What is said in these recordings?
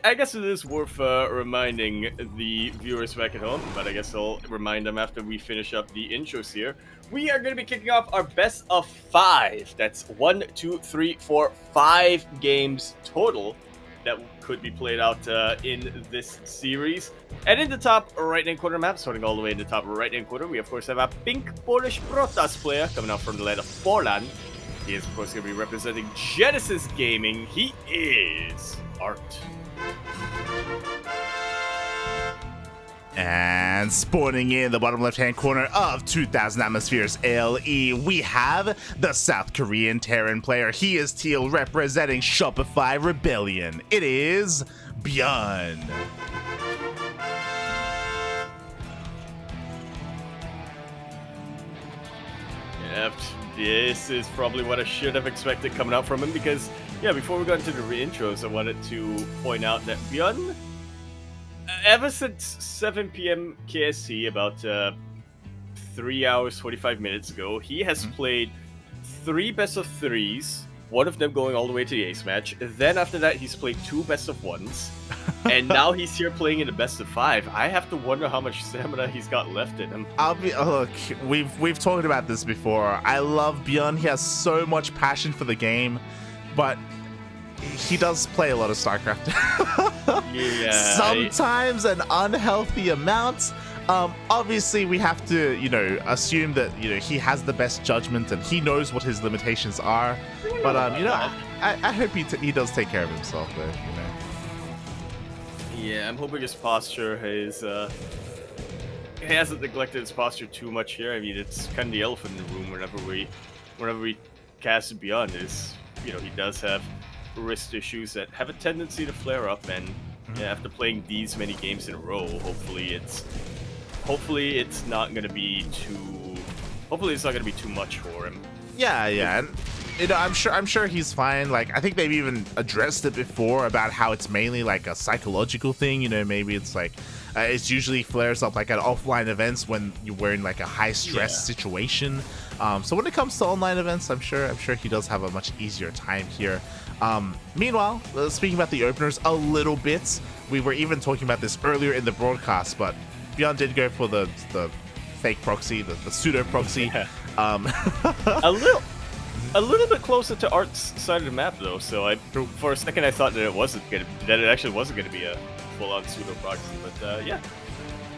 I guess it is worth reminding the viewers back at home, but I guess I'll remind them after we finish up the intros here. We are going to be kicking off our best of 5. That's 1, 2, 3, 4, 5 games total that could be played out in this series. And in the top right-hand corner map, starting all the way in the top right-hand corner, we of course have a pink Polish Protoss player coming out from the land of Poland. He is, of course, going to be representing Genesis Gaming. He is ArT. And spawning in the bottom left-hand corner of 2000 Atmospheres LE, we have the South Korean Terran player. He is teal, representing Shopify Rebellion. It is ByuN. Yep, this is probably what I should have expected coming out from him because, yeah, before we got into the intros, I wanted to point out that ByuN, ever since 7 p.m. KST, about 3 hours, 45 minutes ago, he has played 3 best of 3s, one of them going all the way to the ace match. Then after that, he's played 2 best of 1s, and now he's here playing in the best of 5. I have to wonder how much stamina he's got left in him. Look, we've talked about this before. I love ByuN. He has so much passion for the game, but he does play a lot of StarCraft. Yeah. Sometimes an unhealthy amount. Obviously, we have to, assume that, he has the best judgment and he knows what his limitations are. But, I hope he does take care of himself, though, Yeah, I'm hoping his posture has, he hasn't neglected his posture too much here. I mean, it's kind of the elephant in the room whenever we cast ByuN is, he does have wrist issues that have a tendency to flare up, and yeah, after playing these many games in a row, hopefully it's not gonna be too much for him. Yeah, and I'm sure he's fine. Like, I think they've even addressed it before about how it's mainly like a psychological thing. Maybe it's like it's usually flares up like at offline events when you're in like a high stress situation. So when it comes to online events, I'm sure he does have a much easier time here. Meanwhile, speaking about the openers a little bit, we were even talking about this earlier in the broadcast, but ByuN did go for the fake proxy, the pseudo proxy. Yeah. A little bit closer to ArT's side of the map, though. So for a second, I thought that it actually wasn't gonna be a full-on pseudo proxy. But yeah,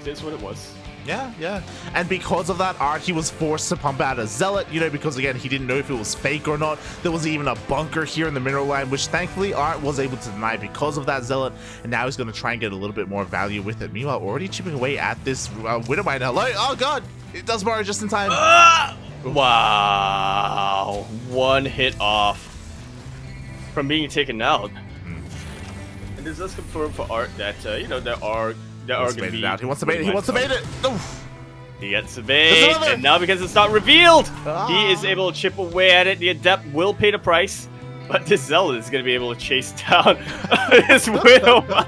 it's what it was. Yeah. And because of that, ArT, he was forced to pump out a Zealot, because again, he didn't know if it was fake or not. There was even a bunker here in the mineral line, which thankfully ArT was able to deny because of that Zealot, and now he's going to try and get a little bit more value with it. Meanwhile, already chipping away at this Widowmine. Hello? Oh god! It does borrow just in time. Wow. One hit off from being taken out. And this does confirm for ArT that, there are going to be... He wants to bait it. He wants to bait it. Oof. He gets the bait, and now because it's not revealed, he is able to chip away at it. The Adept will pay the price, but this Zealot is going to be able to chase down this Widowmine.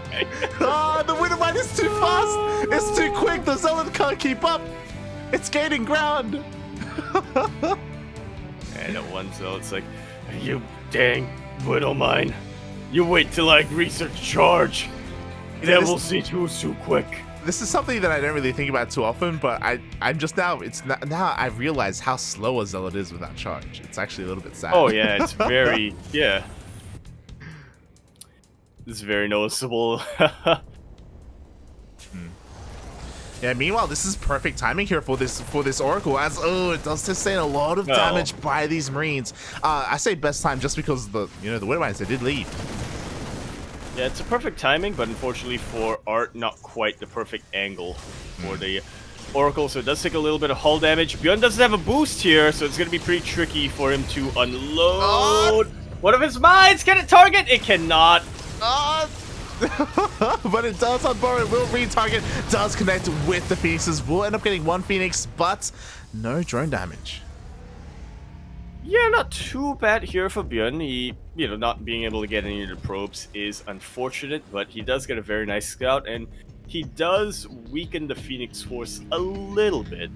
The Widowmine is too fast. It's too quick. The Zealot can't keep up. It's gaining ground. And at one Zealot's like, you dang Widowmine. You wait till I research charge. Then we'll see who's too quick. This is something that I don't really think about too often, but I'm just now I realize how slow a Zealot is without charge. It's actually a little bit sad. Oh yeah, it's very It's very noticeable. Yeah, meanwhile, this is perfect timing here for this Oracle, as it does sustain a lot of damage by these Marines. I say best time just because the Widowmines, they did leave. Yeah, it's a perfect timing, but unfortunately for ArT, not quite the perfect angle for the Oracle, so it does take a little bit of hull damage. ByuN doesn't have a boost here, so it's going to be pretty tricky for him to unload one of his mines. Can it target? It cannot. But it does on Burrow. It will retarget. Does connect with the Phoenixes. Will end up getting one Phoenix, but no drone damage. Yeah, not too bad here for ByuN. He, not being able to get any of the probes is unfortunate, but he does get a very nice scout, and he does weaken the Phoenix force a little bit.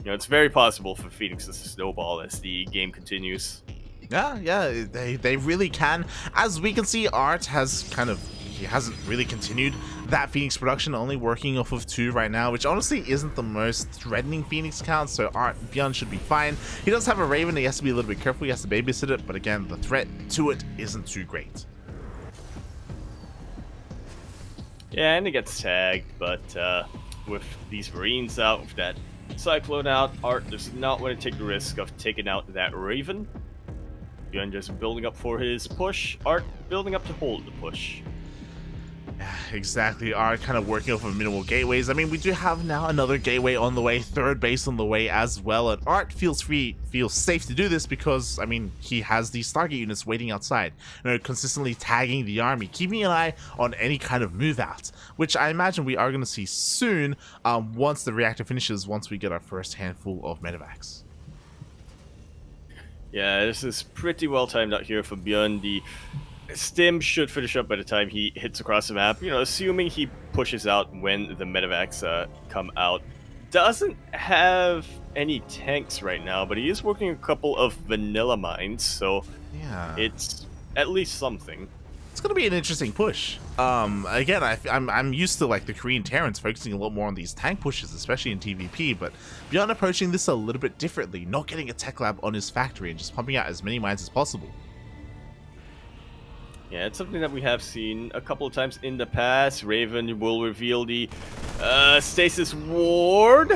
It's very possible for Phoenix to snowball as the game continues. Yeah, they really can. As we can see, ArT has he hasn't really continued that Phoenix production, only working off of 2 right now, which honestly isn't the most threatening Phoenix count, so ByuN should be fine. He does have a Raven, he has to be a little bit careful, he has to babysit it, but again, the threat to it isn't too great. Yeah, and it gets tagged, but with these Marines out, with that Cyclone out, ArT does not want to take the risk of taking out that Raven. ByuN just building up for his push, ArT building up to hold the push. Exactly, ArT kind of working off of minimal gateways. I mean, we do have now another gateway on the way, 3rd base on the way as well, and ArT feels safe to do this because, I mean, he has these Stargate units waiting outside, consistently tagging the army, keeping an eye on any kind of move out, which I imagine we are going to see soon once the reactor finishes, once we get our first handful of medevacs. Yeah, this is pretty well timed out here for ByuN. The Stim should finish up by the time he hits across the map, assuming he pushes out when the medevacs come out. Doesn't have any tanks right now, but he is working a couple of vanilla mines, so yeah, it's at least something. It's gonna be an interesting push. Again, I'm used to like the Korean Terrans focusing a lot more on these tank pushes, especially in TvP, but ByuN approaching this a little bit differently, not getting a tech lab on his factory and just pumping out as many mines as possible. Yeah, it's something that we have seen a couple of times in the past. Raven will reveal the stasis ward.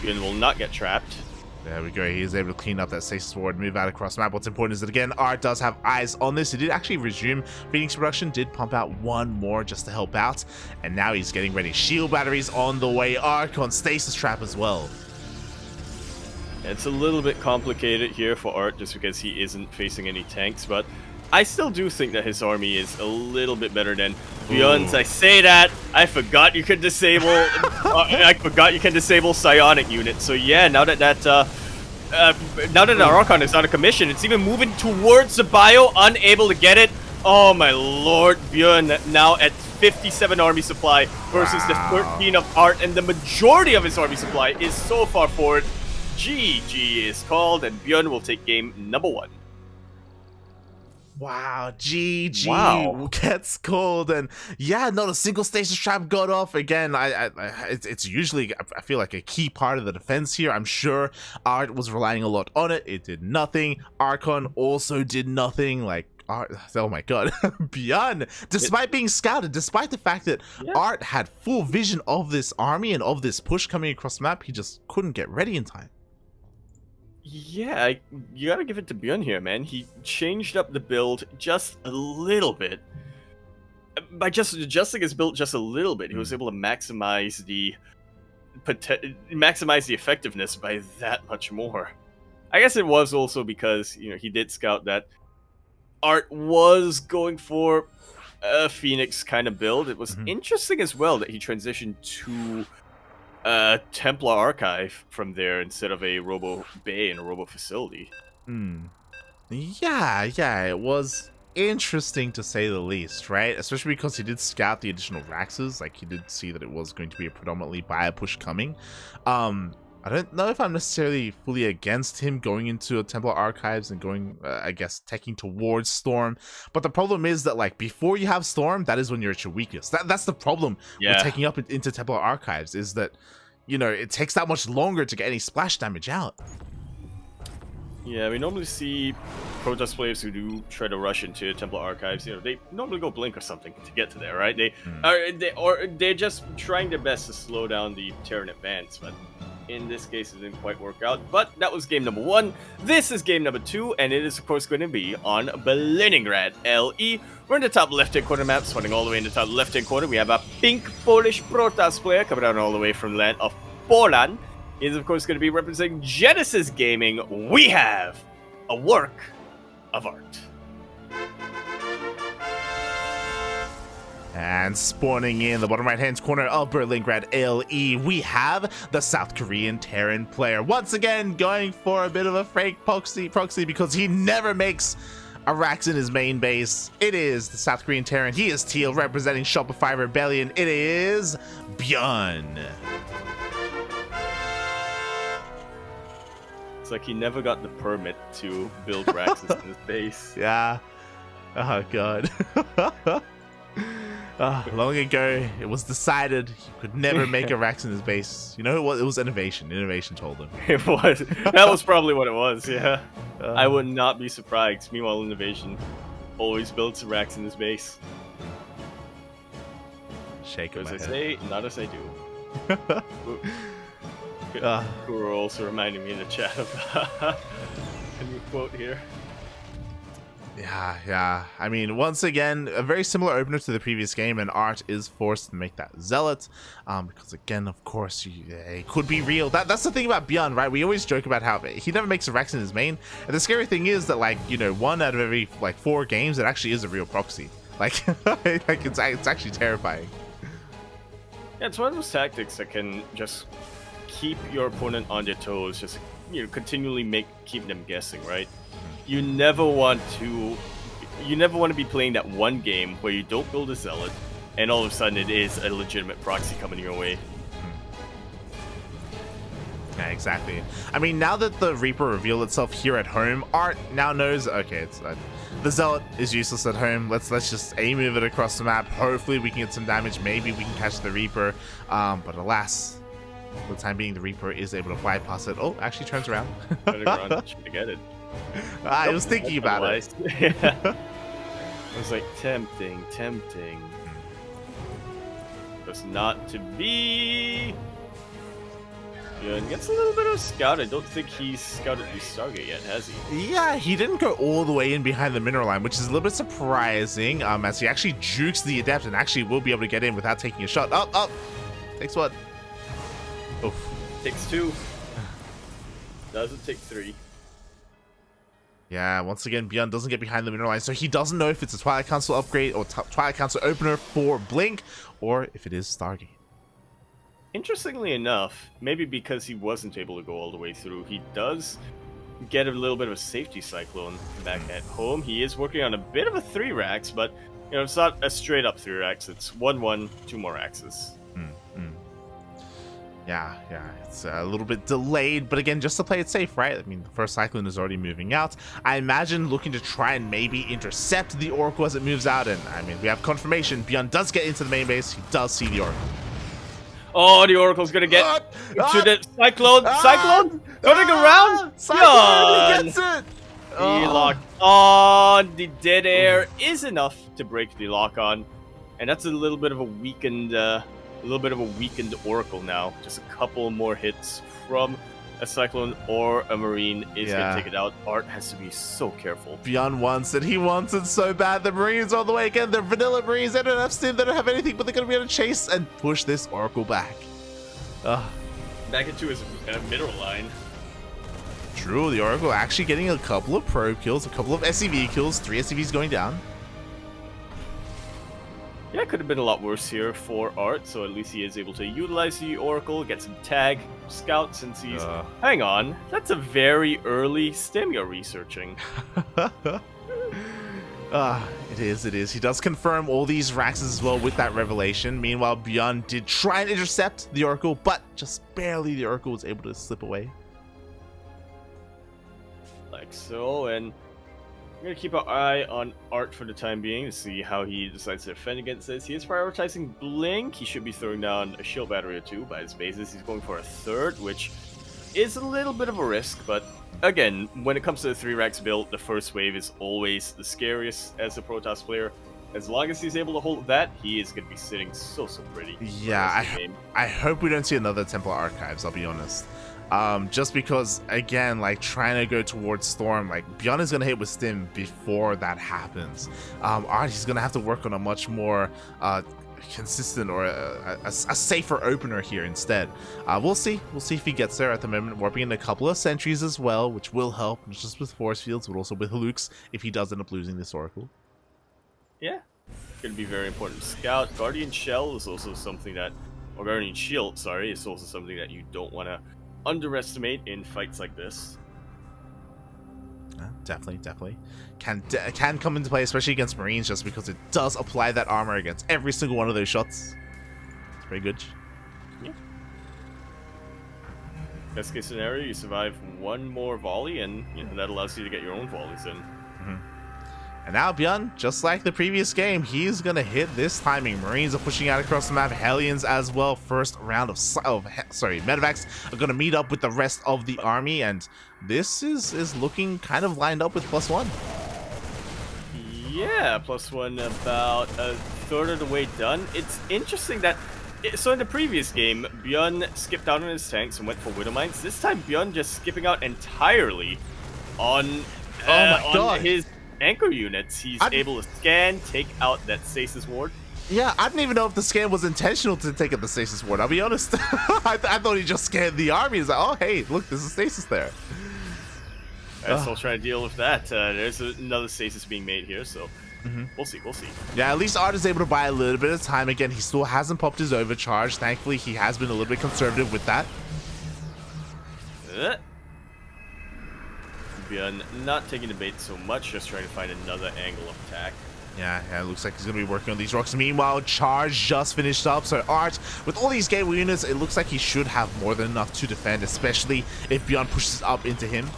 ByuN will not get trapped. There we go. He is able to clean up that stasis ward, move out across the map. What's important is that, again, ArT does have eyes on this. He did actually resume Phoenix production, did pump out 1 more just to help out. And now he's getting ready. Shield batteries on the way. ArT on stasis trap as well. It's a little bit complicated here for ArT just because he isn't facing any tanks, but I still do think that his army is a little bit better than ByuN's. I say that, I forgot you can disable psionic units. So yeah, now that our Archon is out of commission, it's even moving towards the bio, unable to get it. Oh my lord, ByuN now at 57 army supply versus the 13 of ArT, and the majority of his army supply is so far forward. GG is called, and ByuN will take game number 1. Wow, GG gets called, and yeah, not a single stasis trap got off. Again, it's usually, I feel like, a key part of the defense here. I'm sure ArT was relying a lot on it. It did nothing. Archon also did nothing. Like, oh my god, ByuN, despite being scouted, despite the fact that ArT had full vision of this army and of this push coming across the map, he just couldn't get ready in time. Yeah, you gotta give it to ByuN here, man. He changed up the build just a little bit. By just adjusting his build just a little bit, he was able to maximize the effectiveness by that much more. I guess it was also because, he did scout that ArT was going for a Phoenix kind of build. It was interesting as well that he transitioned to Templar Archive from there instead of a Robo Bay and a Robo Facility. Yeah, it was interesting to say the least, right? Especially because he did scout the additional Raxes. Like, he did see that it was going to be a predominantly bio push coming. I don't know if I'm necessarily fully against him going into a Templar Archives and going, I guess, taking towards Storm. But the problem is that, like, before you have Storm, that is when you're at your weakest. That's the problem with taking up into Templar Archives, is that, it takes that much longer to get any splash damage out. Yeah, we normally see Protoss players who do try to rush into Templar Archives. They normally go Blink or something to get to there, right? They're just trying their best to slow down the Terran advance, but in this case, it didn't quite work out. But that was game number 1. This is game number 2, and it is, of course, going to be on Leningrad LE. We're in the top left-hand corner map, starting all the way in the top left-hand corner. We have a pink Polish Protoss player coming out all the way from the land of Poland. He is, of course, going to be representing Genesis Gaming. We have a work of art. And spawning in the bottom right-hand corner of Berlingrad LE, we have the South Korean Terran player. Once again, going for a bit of a fake proxy because he never makes a Rax in his main base. It is the South Korean Terran. He is teal, representing Shopify Rebellion. It is ByuN. like he never got the permit to build Raxus in his base. Yeah. Oh god. Long ago, it was decided he could never make a Rax in his base. You know what? It was innovation. Innovation told him. It was. That was probably what it was. Yeah. I would not be surprised. Meanwhile, innovation always builds a Rax in his base. Shake As my I head. say, not as I do. Who are also reminding me in the chat of a new quote here. Yeah. I mean, once again, a very similar opener to the previous game, and ArT is forced to make that Zealot. Because again, of course, it could be real. That's the thing about ByuN, right? We always joke about how he never makes a Rex in his main. And the scary thing is that, like, you know, 1 out of every, like, 4 games, it actually is a real proxy. Like, like it's actually terrifying. Yeah, it's one of those tactics that can just keep your opponent on their toes, just continually keep them guessing, right? You never want to be playing that one game where you don't build a Zealot, and all of a sudden it is a legitimate proxy coming your way. Yeah, exactly. I mean, now that the Reaper revealed itself here at home, ArT now knows, okay, it's the Zealot is useless at home. Let's just aim it across the map. Hopefully we can get some damage. Maybe we can catch the Reaper. But alas, for the time being, the Reaper is able to bypass it. Oh, actually turns around. Should get it. I was thinking about it. Yeah. It was like tempting. Just not to be. Yeah, and gets a little bit of scout. I don't think he's scouted the Stargate yet, has he? Yeah, he didn't go all the way in behind the mineral line, which is a little bit surprising, as he actually jukes the Adept and actually will be able to get in without taking a shot. Up. Takes what? Oof. Takes 2. Doesn't take 3. Yeah, once again, ByuN doesn't get behind the mineral line, so he doesn't know if it's a Twilight Council upgrade or Twilight Council opener for Blink, or if it is Stargate. Interestingly enough, maybe because he wasn't able to go all the way through, he does get a little bit of a safety cyclone back at home. He is working on a bit of a 3-Rax, but it's not a straight up 3-Rax. It's 1-1, 2 more Axes. Yeah, it's a little bit delayed, but again, just to play it safe, right? I mean, the first Cyclone is already moving out. I imagine looking to try and maybe intercept the Oracle as it moves out, and I mean, we have confirmation. ByuN does get into the main base. He does see the Oracle. Oh, the Oracle's gonna get to the Cyclone. Cyclone? Turning around? Cyclone, he gets it! The lock on. The dead air is enough to break the lock on. And that's a little bit of a weakened Oracle now. Just a couple more hits from a Cyclone or a Marine is gonna take it out. ArT has to be so careful. ByuN wants it. He wants it so bad. The Marines all the way again. They're vanilla Marines. They don't have stim. They don't have anything, but they're gonna be able to chase and push this Oracle back. Back into his mineral line. True, the Oracle actually getting a couple of probe kills, a couple of SCV kills, 3 SCVs going down. Yeah, it could have been a lot worse here for ArT, so at least he is able to utilize the Oracle, get some tag scout since he's... Hang on, that's a very early stim you're researching. It is. He does confirm all these Raxes as well with that revelation. Meanwhile, ByuN did try and intercept the Oracle, but just barely the Oracle was able to slip away. Like so, and we're going to keep our eye on ArT for the time being to see how he decides to defend against this. He is prioritizing Blink. He should be throwing down a shield battery or 2 by his bases. He's going for a 3rd, which is a little bit of a risk, but again, when it comes to the 3-Rax build, the first wave is always the scariest as a Protoss player. As long as he's able to hold that, he is going to be sitting so pretty. Yeah, I hope we don't see another Templar Archives, I'll be honest. Just because, again, like, trying to go towards Storm, like, ByuN is going to hit with Stim before that happens. ArT, he's going to have to work on a much more consistent or a safer opener here instead. We'll see if he gets there. At the moment, warping in a couple of sentries as well, which will help, not just with force fields, but also with Halukes if he does end up losing this Oracle. Yeah, going to be very important. Scout, Guardian Shell is also something that, or Guardian Shield, sorry, is also something that you don't want to underestimate in fights like this. Definitely can come into play, especially against Marines, just because it does apply that armor against every single one of those shots. It's very good. Yeah. Best case scenario, you survive one more volley, and that allows you to get your own volleys in. And now ByuN, just like the previous game, he's gonna hit this timing. Marines are pushing out across the map, Hellions as well. First round of medevacs are gonna meet up with the rest of the army, and this is looking kind of lined up with +1. Yeah, +1 about a third of the way done. It's interesting that so in the previous game, ByuN skipped out on his tanks and went for Widow Mines. This time, ByuN just skipping out entirely on his anchor units. He's able to scan, take out that stasis ward. Yeah, I didn't even know if the scan was intentional to take out the stasis ward. I'll be honest. I thought he just scanned the army. He's like, oh, hey, look, there's a stasis there. I'm still trying to deal with that. There's another stasis being made here, so we'll see. Yeah, at least ArT is able to buy a little bit of time. Again, he still hasn't popped his overcharge. Thankfully, he has been a little bit conservative with that. ByuN not taking the bait so much, just trying to find another angle of attack. Yeah, it looks like he's going to be working on these rocks. Meanwhile, charge just finished up. So ArT, with all these gateway units, it looks like he should have more than enough to defend, especially if ByuN pushes up into him.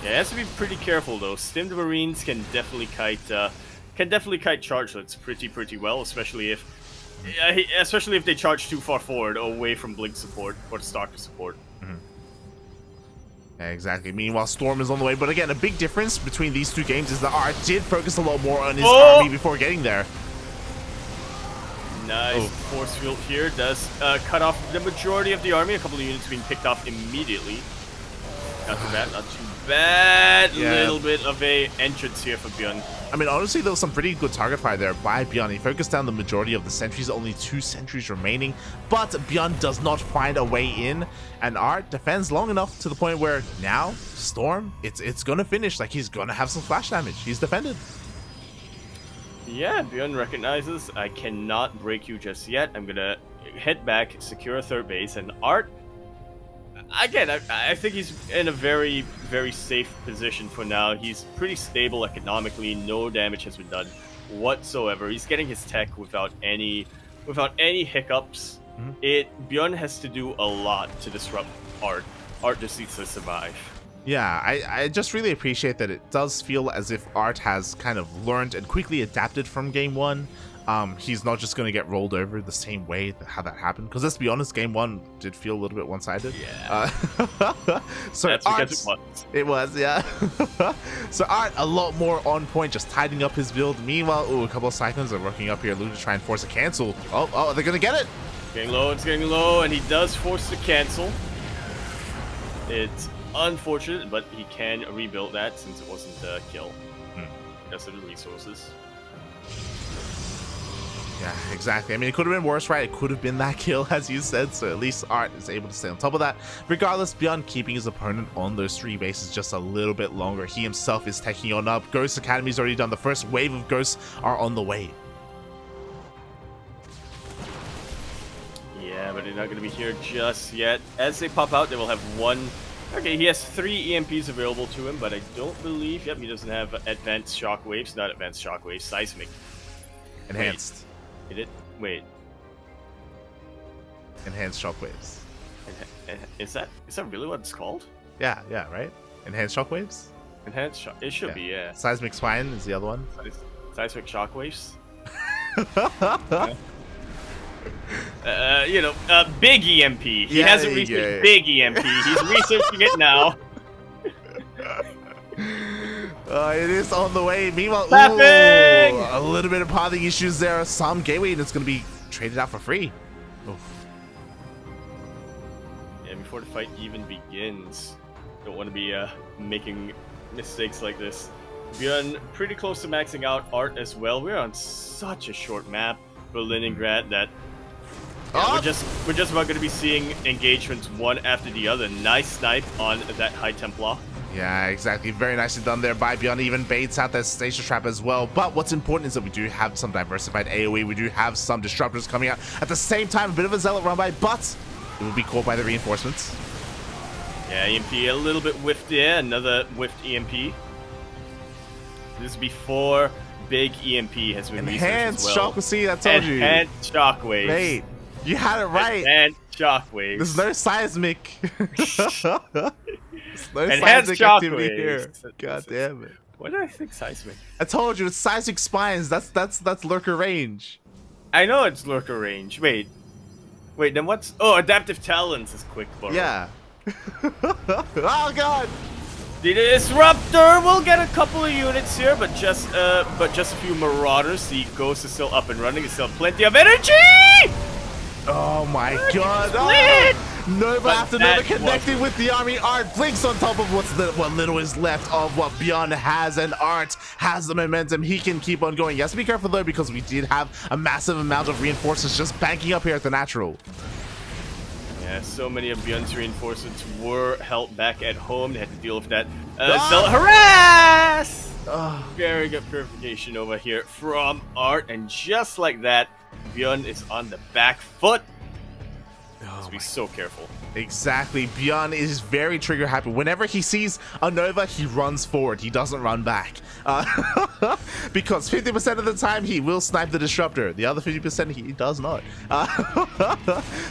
Yeah, he has to be pretty careful though. Stimmed Marines can definitely kite chargelets pretty well, especially if they charge too far forward, away from Blink support or Stalker support. Yeah, exactly. Meanwhile, Storm is on the way, but again, a big difference between these two games is that ArT did focus a lot more on his army before getting there. Nice force field here does cut off the majority of the army. A couple of units being picked off immediately. Not too bad. Yeah. Little bit of a entrance here for ByuN. I mean, honestly, there was some pretty good target fire there by ByuN. He focused down the majority of the sentries, only 2 sentries remaining, but ByuN does not find a way in, and ArT defends long enough to the point where now Storm, it's gonna finish. Like, he's gonna have some splash damage. He's defended. Yeah, ByuN recognizes I cannot break you just yet. I'm gonna head back, secure a third base, and ArT, again, I think he's in a very safe position for now. He's pretty stable economically. No damage has been done whatsoever. He's getting his tech without any hiccups. ByuN has to do a lot to disrupt ArT. ArT just needs to survive. Yeah, I just really appreciate that it does feel as if ArT has kind of learned and quickly adapted from game 1. He's not just going to get rolled over the same way how that happened. Because let's be honest, game 1 did feel a little bit one-sided. Yeah. So that's because it was. It was, yeah. So ArT a lot more on point, just tidying up his build. Meanwhile, a couple of Cyclones are working up here, looking to try and force a cancel. Oh, they're going to get it. It's getting low, and he does force the cancel. It's unfortunate, but he can rebuild that since it wasn't a kill. Because of the resources. Yeah, exactly. I mean, it could have been worse, right? It could have been that kill, as you said, so at least ArT is able to stay on top of that. Regardless, ByuN keeping his opponent on those 3 bases just a little bit longer. He himself is taking on up. Ghost Academy's already done. The first wave of Ghosts are on the way. Yeah, but they're not going to be here just yet. As they pop out, they will have 1... Okay, he has 3 EMPs available to him, but I don't believe... Yep, he doesn't have advanced shockwaves. Not advanced shockwaves, seismic. Enhanced. Wait. Enhanced shockwaves. Is that really what it's called? Yeah, right? Enhanced shockwaves? Enhanced shock... It should be, yeah. Seismic spine is the other one. Seismic shockwaves? Big EMP. He hasn't researched big EMP. He's researching it now. It is on the way. Meanwhile, a little bit of pathing issues there. Some gateway that's going to be traded out for free. Yeah, before the fight even begins, don't want to be making mistakes like this. ByuN pretty close to maxing out ArT as well. We're on such a short map for Leningrad that we're just about going to be seeing engagements one after the other. Nice snipe on that High Templar. Yeah, exactly. Very nicely done there by ByuN. Even baits out that station trap as well. But what's important is that we do have some diversified AoE. We do have some disruptors coming out. At the same time, a bit of a zealot run by, but it will be caught by the reinforcements. Yeah, EMP a little bit whiffed there. Another whiffed EMP. This is before big EMP has been researched as well. Enhanced shock. See, I told you. Enhanced shockwaves. Mate, you had it right. Enhanced shockwaves. There's no seismic. There's no Enhanced seismic activity here. shockwaves. God damn it. What did I think seismic? I told you it's seismic spines. That's lurker range. I know it's lurker range. Wait, then what's... Oh, adaptive talents is quick burrow. Yeah. Oh god. The disruptor will get a couple of units here, but just a few marauders. The ghost is still up and running. There's still plenty of energy. Oh my god. Split! Nova But after that Nova connecting with the army. ArT blinks on top of what little is left of what ByuN has, and ArT has the momentum. He can keep on going. Yes, be careful though, because we did have a massive amount of reinforcements just banking up here at the natural. Yeah, so many of ByuN's reinforcements were held back at home. They had to deal with that zealot harass! Very good purification over here from ArT, and just like that, ByuN is on the back foot. So be so careful. Exactly. ByuN is very trigger happy. Whenever he sees a Nova, he runs forward. He doesn't run back. Because 50% of the time, he will snipe the Disruptor. The other 50%, he does not.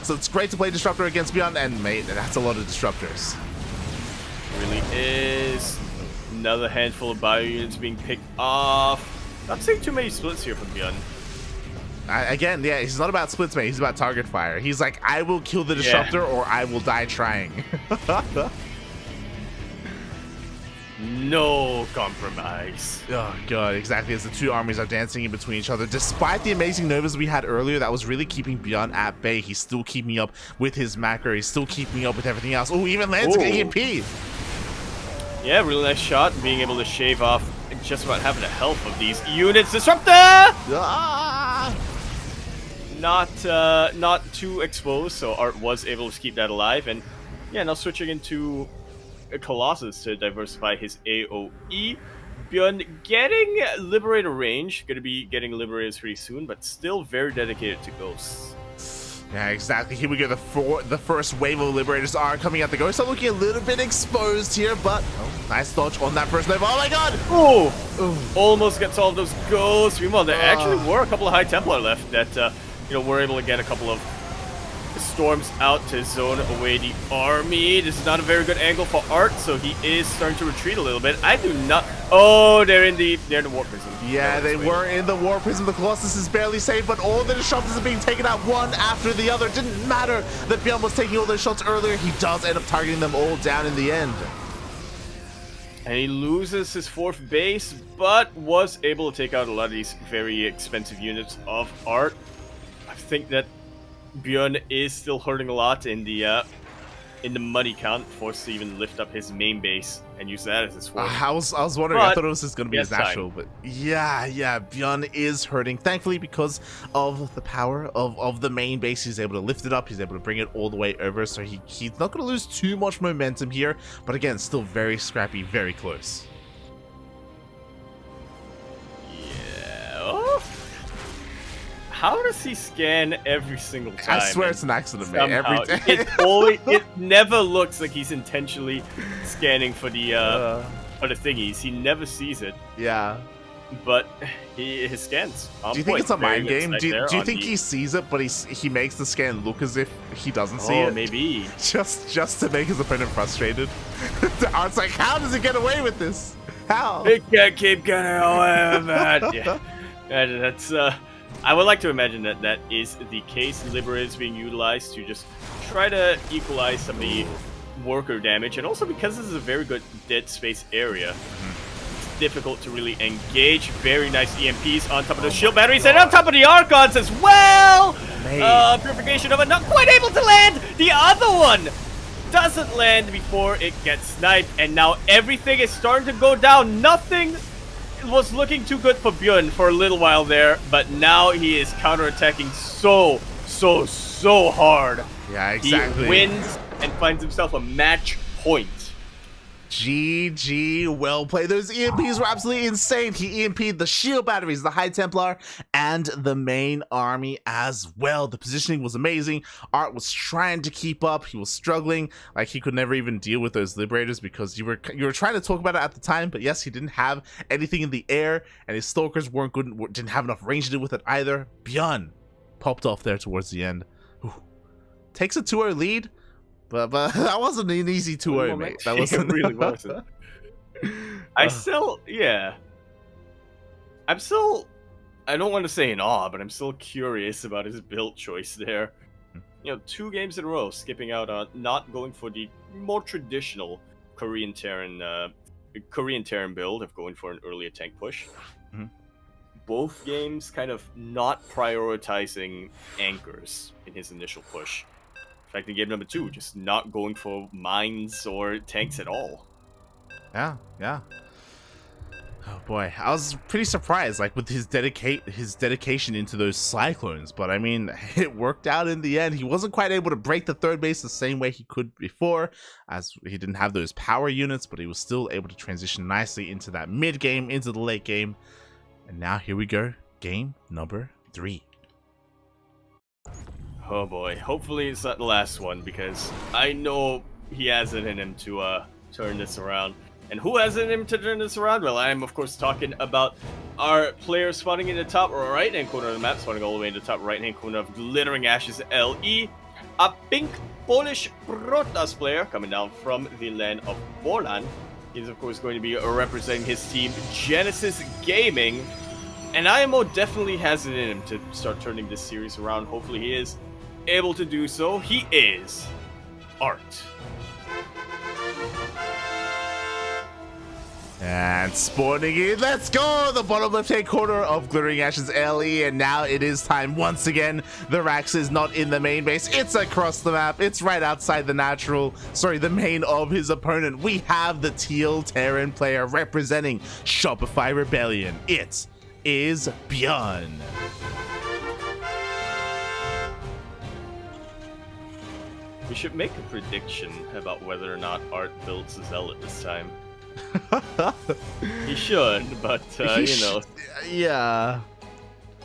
So it's great to play Disruptor against ByuN, and mate, that's a lot of Disruptors. Really is. Another handful of bio units being picked off. Not seeing too many splits here from ByuN. Again, yeah, he's not about splits, mate. He's about target fire. He's like, I will kill the Disruptor or I will die trying. No compromise. Oh god, exactly. As the two armies are dancing in between each other. Despite the amazing Novas we had earlier, that was really keeping ByuN at bay. He's still keeping up with his macro. He's still keeping up with everything else. Oh, even lands an EMP. Yeah, really nice shot. Being able to shave off just about having the health of these units. Disruptor! Ah! Not too exposed, so ArT was able to keep that alive. And yeah, now switching into Colossus to diversify his AoE. ByuN getting Liberator range, gonna be getting Liberators pretty soon, but still very dedicated to Ghosts. Yeah, exactly. Here we go. The first wave of Liberators are coming out the Ghosts. Are looking a little bit exposed here, but nice dodge on that first wave. Oh my god! Oh, almost gets all of those Ghosts. Meanwhile, there actually were a couple of High Templar left that were able to get a couple of storms out to zone away the army. This is not a very good angle for ArT, so he is starting to retreat a little bit. I do not... Oh, they're in the War Prism. Yeah, they were in the War Prism. The Colossus is barely saved, but all the Disruptors are being taken out one after the other. Didn't matter that ByuN was taking all those shots earlier. He does end up targeting them all down in the end. And he loses his fourth base, but was able to take out a lot of these very expensive units of ArT. I think that ByuN is still hurting a lot in the money count, forced to even lift up his main base and use that as his sword. I was wondering, I thought it was just going to be his natural, but yeah, ByuN is hurting. Thankfully, because of the power of the main base, he's able to lift it up, he's able to bring it all the way over, so he's not going to lose too much momentum here, but again, still very scrappy, very close. Yeah. Oh. How does he scan every single time? I swear it's an accident, mate. Every day. It never looks like he's intentionally scanning for the thingies. He never sees it. Yeah. But his scans. Do you think it's a mind game? Do you think he sees it, but he makes the scan look as if he doesn't see it? Oh, maybe. Just to make his opponent frustrated. ArT's like, how does he get away with this? How? He can't keep getting away with that. Yeah. That's I would like to imagine that that is the case. Liberators being utilized to just try to equalize some of the worker damage, and also because this is a very good dead space area, it's difficult to really engage. Very nice EMPs on top of the shield batteries and on top of the Archons as well. Purification of it, not quite able to land. The other one doesn't land before it gets sniped, and now everything is starting to go down. Nothing was looking too good for ByuN for a little while there, but now he is counterattacking so hard. Yeah, exactly. He wins and finds himself a match point. GG, well played. Those EMPs were absolutely insane. He EMP'd the shield batteries, the High Templar, and the main army as well. The positioning was amazing. ArT was trying to keep up. He was struggling. Like, he could never even deal with those Liberators because you were trying to talk about it at the time, but yes, he didn't have anything in the air, and his Stalkers weren't good, didn't have enough range to deal with it either. ByuN popped off there towards the end. takes a 2-0 lead, but that wasn't an easy 2-0, mate. That wasn't. It really wasn't. Yeah. I don't want to say in awe, but I'm still curious about his build choice there. 2 games in a row, skipping out on not going for the more traditional Korean Terran build of going for an earlier tank push. Mm-hmm. Both games kind of not prioritizing anchors in his initial push. In fact, in game number 2, just not going for mines or tanks at all. Yeah. Oh boy, I was pretty surprised, like with his dedication into those cyclones. But I mean, it worked out in the end. He wasn't quite able to break the third base the same way he could before, as he didn't have those power units. But he was still able to transition nicely into that mid game, into the late game, and now here we go, game number 3. Oh boy, hopefully it's not the last one, because I know he has it in him to turn this around. And who has it in him to turn this around? Well, I am, of course, talking about our player spawning in the top right-hand corner of the map, spawning all the way in the top right-hand corner of Glittering Ashes LE. A pink Polish Protoss player coming down from the land of Poland. He's, of course, going to be representing his team, Genesis Gaming. And IMO definitely has it in him to start turning this series around. Hopefully he is able to do so. He is ArT. And spawning in, let's go! The bottom left-hand corner of Glittering Ashes LE, and now it is time once again. The Rax is not in the main base, it's across the map, it's right outside the the main of his opponent. We have the teal Terran player representing Shopify Rebellion. It is ByuN. We should make a prediction about whether or not ArT builds a Zealot this time. He should, but yeah,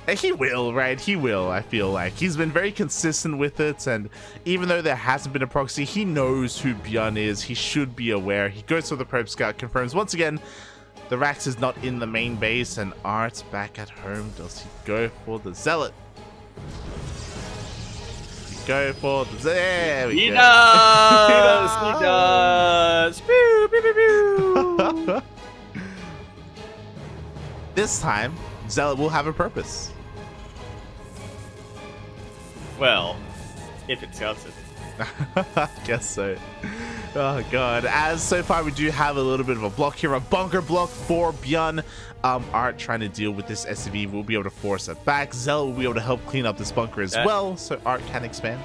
he will, right? He will. I feel like he's been very consistent with it, and even though there hasn't been a proxy, he knows who ByuN is. He should be aware. He goes for the probe scout, confirms once again the Rax is not in the main base, and ArT back at home. Does he go for the Zealot? Go for the... There we go. He does! He does! Pew, pew, pew, pew. This time, Zealot will have a purpose. Well, if it scouts it. Guess so. Oh god. As so far we do have a little bit of a block here, a bunker block for ByuN. ArT trying to deal with this SCV will be able to force it back. Zealot will be able to help clean up this bunker as well, so ArT can expand.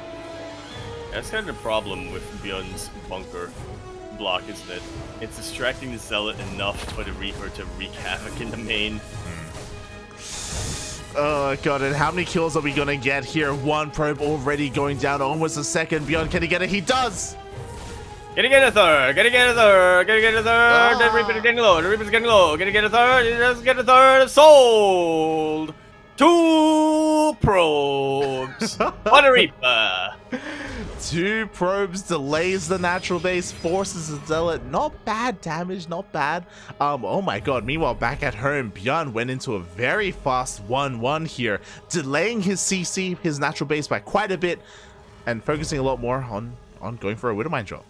That's kind of the problem with ByuN's bunker block, isn't it? It's distracting the Zealot enough for the Reaper to wreak havoc in the main. Oh god, and how many kills are we gonna get here? One probe already going down, almost a second. ByuN, can he get it? He does! Gonna get a third, gonna get a third, gonna get a third. The Reaper's getting low, the Reaper's getting low. Gonna get a third, he doesn't get a third. Sold! 2 probes on a Reaper. 2 probes delays the natural base, forces the Zealot. Not bad damage, not bad. Oh my god, meanwhile back at home, ByuN went into a very fast 1-1 here, delaying his CC, his natural base, by quite a bit, and focusing a lot more on going for a Widowmine drop.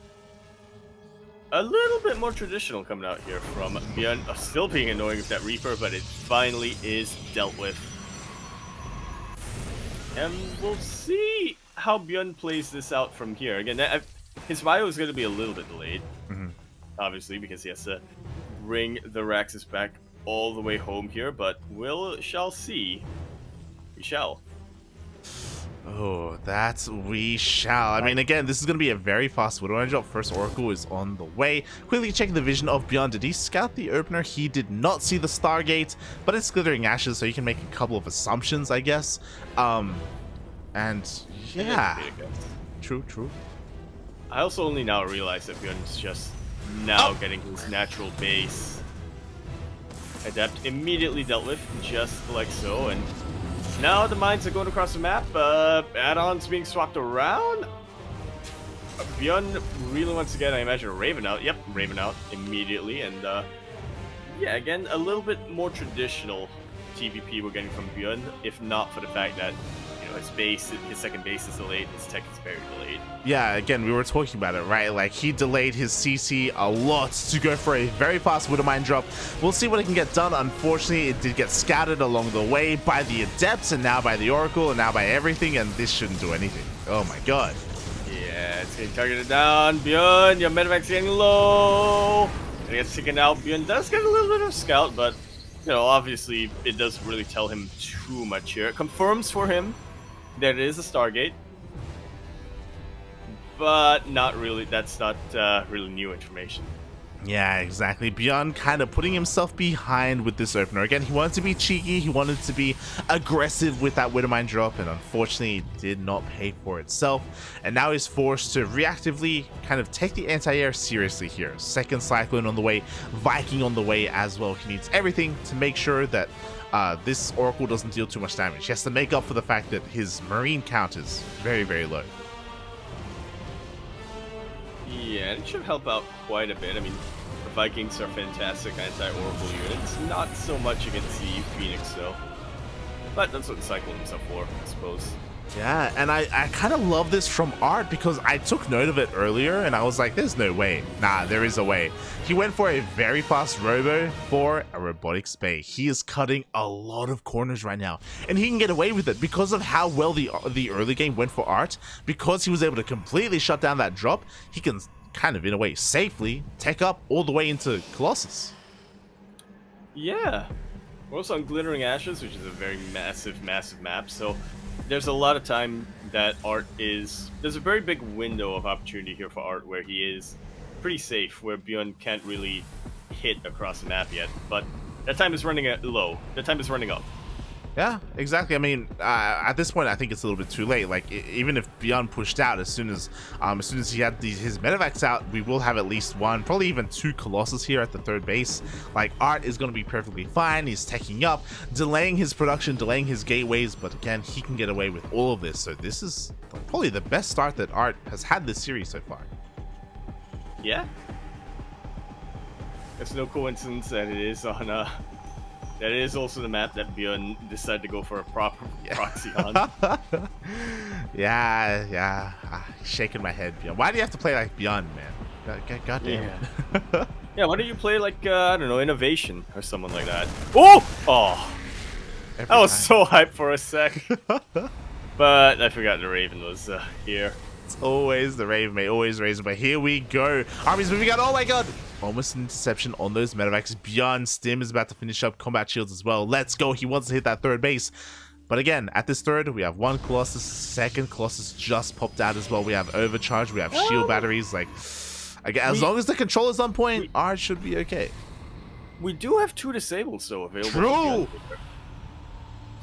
A little bit more traditional coming out here from ByuN. Still being annoying with that Reaper, but it finally is dealt with. And we'll see how ByuN plays this out from here. Again, his bio is going to be a little bit delayed, obviously, because he has to bring the Raxus back all the way home here, but shall see. We shall. Oh, that's we shall. I mean, again, this is going to be a very fast Widowmine drop. First Oracle is on the way. Quickly checking the vision of ByuN. Did he scout the opener? He did not see the Stargate, but it's Glittering Ashes, so you can make a couple of assumptions, I guess. And yeah, true. I also only now realize that ByuN's just now getting his natural base adept immediately dealt with, just like so, and now the mines are going across the map. Add-ons being swapped around. ByuN really wants to get, I imagine, a Raven out. Yep, Raven out immediately. And yeah, again, a little bit more traditional TvP we're getting from ByuN, if not for the fact that you know, his second base is delayed, his tech is very delayed. Yeah, again, we were talking about it, right? Like, he delayed his CC a lot to go for a very fast Widowmine drop. We'll see what it can get done. Unfortunately, it did get scouted along the way by the Adepts, and now by the Oracle, and now by everything, and this shouldn't do anything. Oh my god. Yeah, it's getting targeted down. ByuN, your medevac's getting low. And he gets taken out. ByuN does get a little bit of scout, but, you know, obviously, it doesn't really tell him too much here. It confirms for him that it is a Stargate. But not really. That's not really new information. Yeah, exactly. ByuN kind of putting himself behind with this opener. Again, he wanted to be cheeky, he wanted to be aggressive with that Widowmine drop, and unfortunately it did not pay for itself. And now he's forced to reactively kind of take the anti-air seriously here. Second Cyclone on the way, Viking on the way as well. He needs everything to make sure that this Oracle doesn't deal too much damage. He has to make up for the fact that his Marine count is very, very low. Yeah, it should help out quite a bit. I mean, the Vikings are fantastic anti-Oracle units. Not so much against the Phoenix, though. But that's what the Cyclones are for, I suppose. Yeah, and I kind of love this from ArT because I took note of it earlier and I was like, there's no way. Nah, there is a way. He went for a very fast robo for a robotics bay. He is cutting a lot of corners right now, and he can get away with it because of how well the early game went for ArT. Because he was able to completely shut down that drop, he can kind of, in a way, safely tech up all the way into Colossus. Yeah. We're also on Glittering Ashes, which is a very massive map, so there's a lot of time that there's a very big window of opportunity here for ArT where he is pretty safe, where ByuN can't really hit across the map yet, but that time is running low. That time is running up. Yeah, exactly. I mean, at this point, I think it's a little bit too late. Like, even if ByuN pushed out as soon as he had his medevacs out, we will have at least one, probably even two Colossus here at the third base. Like, ArT is going to be perfectly fine. He's teching up, delaying his production, delaying his gateways, but again, he can get away with all of this. So this is probably the best start that ArT has had this series so far. Yeah. It's no coincidence that it is on that is also the map that ByuN decided to go for a proper proxy on. yeah. Shaking my head, ByuN. Why do you have to play like ByuN, man? God damn it. Yeah, why don't you play like, I don't know, Innovation or someone like that? Oh! That was so hyped for a sec. But I forgot the Raven was here. It's always the Raven, mate. Always Raven, but here we go. Army's moving out. Oh my god! Almost an interception on those medevacs. ByuN Stim is about to finish up combat shields as well. Let's go. He wants to hit that third base. But again, at this third, we have one Colossus. Second Colossus just popped out as well. We have overcharge. We have shield batteries. Like, again, as long as the controller's on point, ArT should be okay. We do have two disables, though, available. True.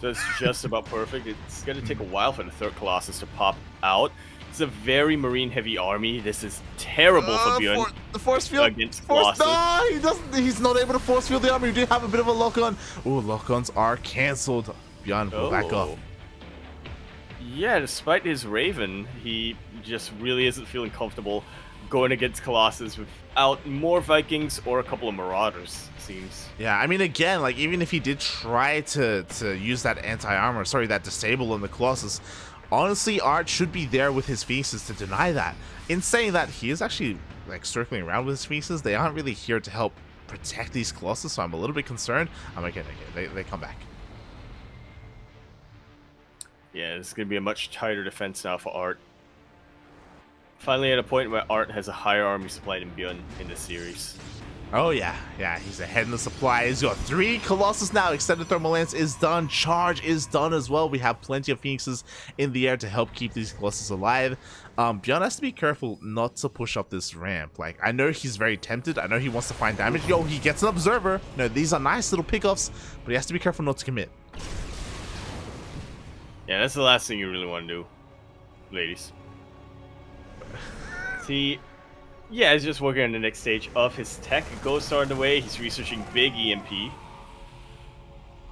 So it's just about perfect. It's going to take a while for the third Colossus to pop out. It's a very marine-heavy army. This is terrible for ByuN. The force field against Colossus. No, he doesn't. He's not able to force field the army. We do have a bit of a lock-on. Oh, lock-ons are cancelled. ByuN will back up. Yeah, despite his Raven, he just really isn't feeling comfortable going against Colossus without more Vikings or a couple of Marauders, it seems. Yeah, I mean, again, like, even if he did try to use that anti-armor, sorry, that disable on the Colossus, honestly, ArT should be there with his Phoenixes to deny that. In saying that, he is actually, like, circling around with his Phoenixes. They aren't really here to help protect these Colossus, so I'm a little bit concerned. I'm okay, they come back. Yeah, it's going to be a much tighter defense now for ArT. Finally at a point where ArT has a higher army supply than ByuN in this series. Oh yeah, he's ahead in the supply. He's got 3 Colossus now. Extended Thermal Lance is done. Charge is done as well. We have plenty of Phoenixes in the air to help keep these Colossus alive. ByuN has to be careful not to push up this ramp. Like, I know he's very tempted. I know he wants to find damage. Yo, he gets an Observer. No, these are nice little pickoffs, but he has to be careful not to commit. Yeah, that's the last thing you really want to do, ladies. See, yeah, he's just working on the next stage of his tech. Ghost Star on the way. He's researching big EMP.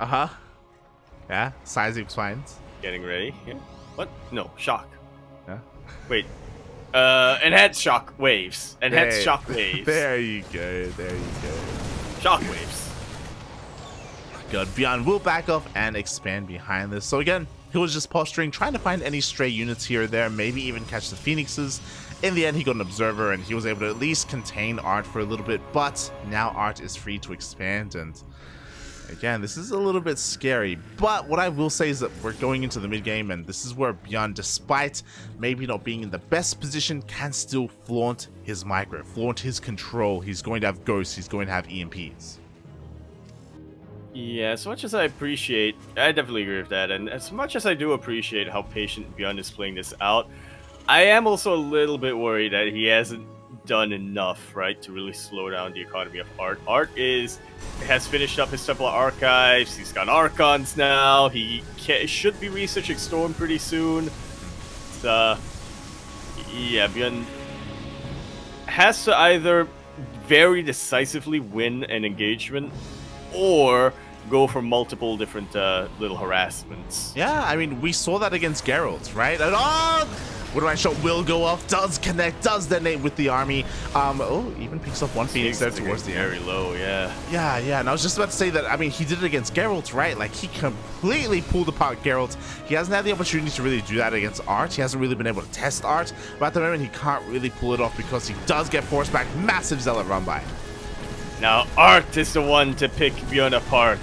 Uh-huh. Yeah, sizing spines. Getting ready. Yeah. What? No, shock. Yeah. Wait. Enhanced shock waves. Enhanced shock waves. There you go. There you go. Shock waves. god. ByuN will back off and expand behind this. So again, he was just posturing, trying to find any stray units here or there, maybe even catch the Phoenixes. In the end, he got an observer and he was able to at least contain ArT for a little bit, but now ArT is free to expand, and again, this is a little bit scary. But what I will say is that we're going into the mid game, and this is where ByuN, despite maybe not being in the best position, can still flaunt his micro, flaunt his control. He's going to have ghosts, he's going to have EMPs. Yeah, as much as I appreciate, I definitely agree with that, and as much as I do appreciate how patient ByuN is playing this out, I am also a little bit worried that he hasn't done enough, right, to really slow down the economy of ArT. ArT has finished up his Temple Archives, he's got Archons now, he should be researching Storm pretty soon. Yeah, ByuN has to either very decisively win an engagement or go for multiple different little harassments. Yeah, I mean, we saw that against Geralt, right? And Woodline shot will go off, does connect, does detonate with the army. Oh, even picks up one Phoenix there towards the end. Very low, yeah. Yeah, and I was just about to say that, I mean, he did it against Geralt, right? Like, he completely pulled apart Geralt. He hasn't had the opportunity to really do that against ArT. He hasn't really been able to test ArT, but at the moment, he can't really pull it off because he does get forced back. Massive Zealot run by. Now, ArT is the one to pick ByuN apart.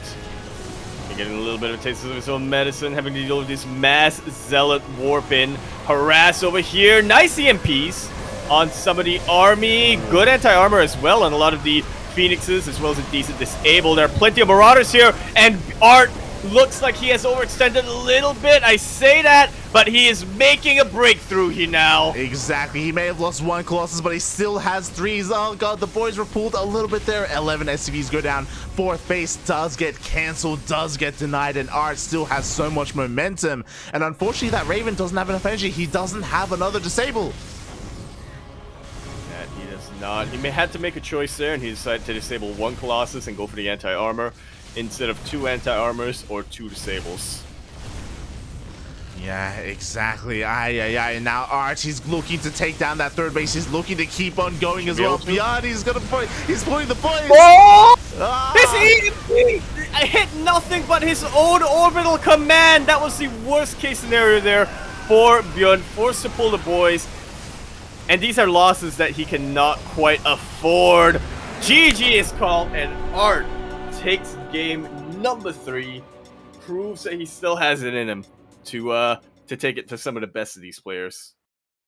You're getting a little bit of a taste of his own medicine, having to deal with this mass Zealot warp in. Harass over here. Nice EMPs on some of the army. Good anti-armor as well on a lot of the Phoenixes, as well as a decent disable. There are plenty of Marauders here, and ArT looks like he has overextended a little bit. I say that, but he is making a breakthrough here now. Exactly. He may have lost one Colossus, but he still has threes. Oh god, the boys were pulled a little bit there. 11 SCVs go down. Fourth base does get cancelled, does get denied, and ArT still has so much momentum. And unfortunately, that Raven doesn't have enough energy. He doesn't have another disable. Yeah, he does not. He may have to make a choice there, and he decided to disable one Colossus and go for the anti-armor instead of two anti-armors or two disables. Yeah, exactly. And now ArT, he's looking to take down that third base. He's looking to keep on going as well. ByuN, he's gonna point. He's pulling the boys. Oh! This EMP! I hit nothing but his own orbital command. That was the worst case scenario there for ByuN. Forced to pull the boys. And these are losses that he cannot quite afford. GG is called, and ArT takes game number 3. Proves that he still has it in him to take it to some of the best of these players.